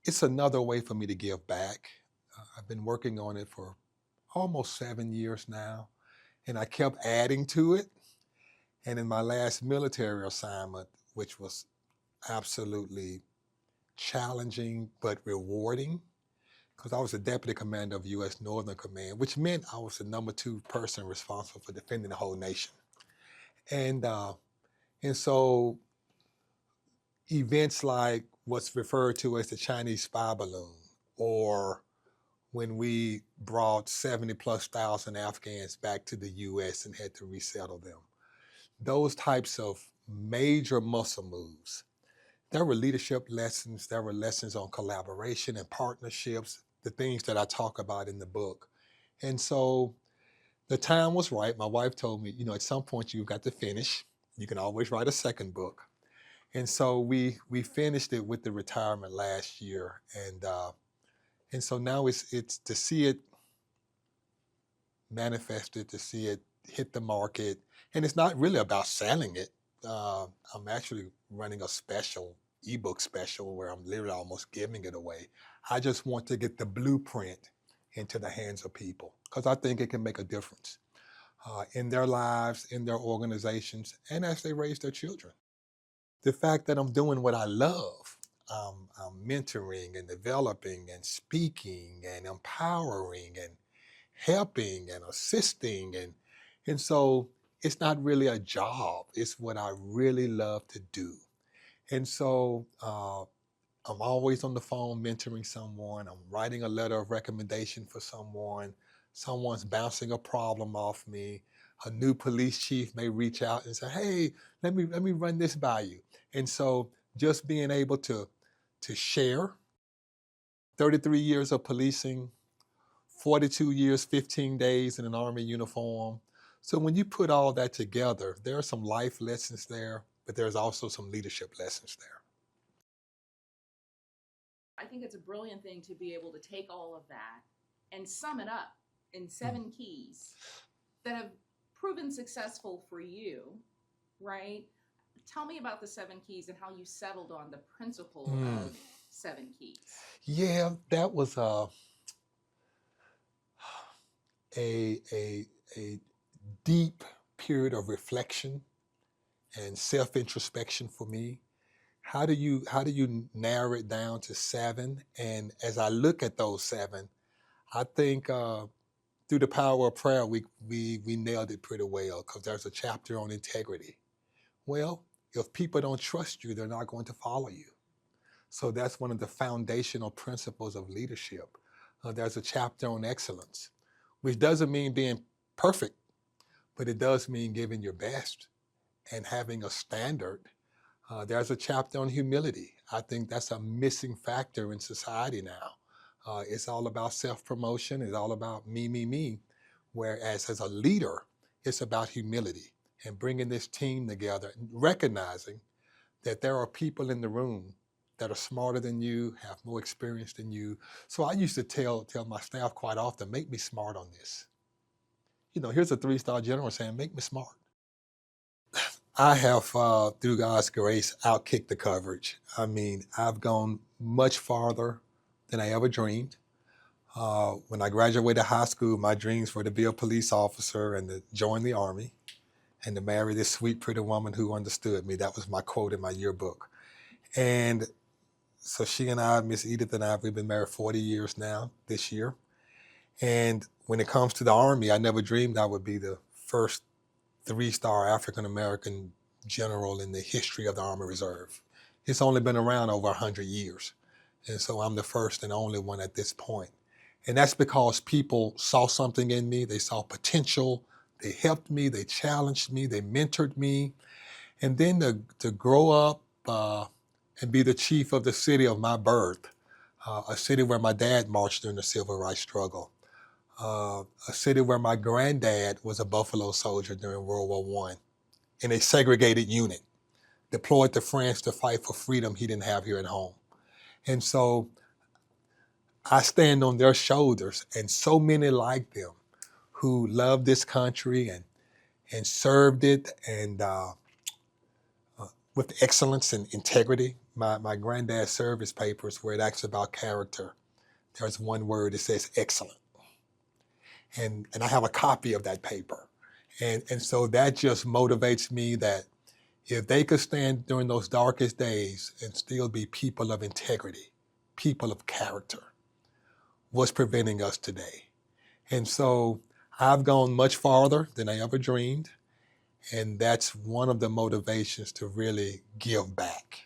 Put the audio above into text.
it's another way for me to give back. I've been working on it for almost 7 years now, and I kept adding to it. And in my last military assignment, which was absolutely challenging but rewarding, because I was the deputy commander of U.S. Northern Command, which meant I was the number 2 person responsible for defending the whole nation. And uh, and so events like what's referred to as the Chinese spy balloon, or when we brought 70 plus thousand Afghans back to the U.S. and had to resettle them, those types of major muscle moves. There were leadership lessons, there were lessons on collaboration and partnerships, the things that I talk about in the book. And so the time was right. My wife told me, at some point you've got to finish. You can always write a second book. And so we finished it with the retirement last year. And so now it's to see it manifested, to see it hit the market. And it's not really about selling it. I'm actually running a special eBook special where I'm literally almost giving it away. I just want to get the blueprint into the hands of people because I think it can make a difference in their lives, in their organizations, and as they raise their children. The fact that I'm doing what I love, I'm mentoring and developing and speaking and empowering and helping and assisting, and so it's not really a job. It's what I really love to do. And so I'm always on the phone mentoring someone. I'm writing a letter of recommendation for someone. Someone's bouncing a problem off me. A new police chief may reach out and say, "Hey, let me run this by you." And so just being able to share 33 years of policing, 42 years, 15 days in an Army uniform. So when you put all that together, there are some life lessons there, but there's also some leadership lessons there. I think it's a brilliant thing to be able to take all of that and sum it up in 7 keys that have proven successful for you, right? Tell me about the 7 keys and how you settled on the principle of 7 keys. Yeah, that was a deep period of reflection and self-introspection for me. How do you narrow it down to 7? And as I look at those 7, I think through the power of prayer, we nailed it pretty well because there's a chapter on integrity. Well, if people don't trust you, they're not going to follow you. So that's one of the foundational principles of leadership. There's a chapter on excellence, which doesn't mean being perfect, but it does mean giving your best and having a standard. There's a chapter on humility. I think that's a missing factor in society now. It's all about self-promotion. It's all about me, me, me. Whereas as a leader, it's about humility and bringing this team together, and recognizing that there are people in the room that are smarter than you, have more experience than you. So I used to tell my staff quite often, make me smart on this. Here's a 3-star general saying, make me smart. I have, through God's grace, outkicked the coverage. I mean, I've gone much farther than I ever dreamed. When I graduated high school, my dreams were to be a police officer and to join the Army and to marry this sweet, pretty woman who understood me. That was my quote in my yearbook. And so she and I, Miss Edith and I, we've been married 40 years now this year. And when it comes to the Army, I never dreamed I would be the first 3-star African-American general in the history of the Army Reserve. It's only been around over 100 years. And so I'm the first and only one at this point. And that's because people saw something in me. They saw potential. They helped me. They challenged me. They mentored me. And then to grow up and be the chief of the city of my birth, a city where my dad marched during the civil rights struggle, a city where my granddad was a Buffalo soldier during World War I in a segregated unit, deployed to France to fight for freedom he didn't have here at home. And so I stand on their shoulders, and so many like them who love this country and served it and with excellence and integrity. My granddad's service papers, where it asks about character, there's one word that says excellent. And I have a copy of that paper. And so that just motivates me that if they could stand during those darkest days and still be people of integrity, people of character, what's preventing us today? And so I've gone much farther than I ever dreamed. And that's one of the motivations to really give back.